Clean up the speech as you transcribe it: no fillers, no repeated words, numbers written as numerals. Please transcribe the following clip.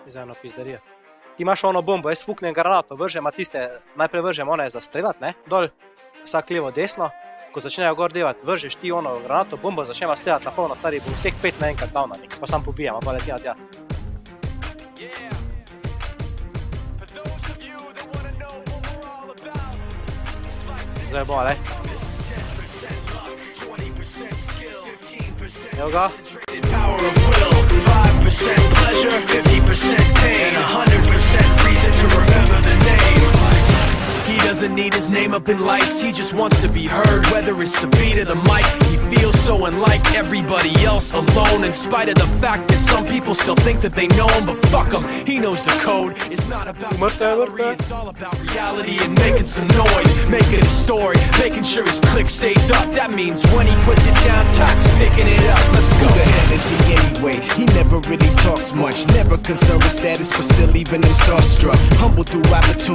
za eno pizderijo. Ti imaš ono bombo, jaz fuknem granato, vržem, a tiste, najprej vržem one za strelat, ne, dol, vsak levo, desno, ko začnejo gor devat, vržeš ti ono granato, bombo, začneva strelat na polno, stari, bo vseh 5 naenkrat dal na njih, pa sam pobijam, pa leti na tja. Zdaj bomo, le. Evo ga. Power of will, 5% pleasure, 50% pain, 100% reason to remember the name. He doesn't need his name up in lights, he just wants to be heard, whether it's the beat of the mic. He feels so unlike everybody else, alone, in spite of the fact that some people still think that they know him, but fuck him, he knows the code. It's not about salary, it's all about reality and making some noise, making a story, making sure his click stays up. That means when he puts it down, Tox picking it up. Let's go. Who the hell is he anyway? He never really talks much, never concerned with status, but still even him starstruck. Humble through opportunity.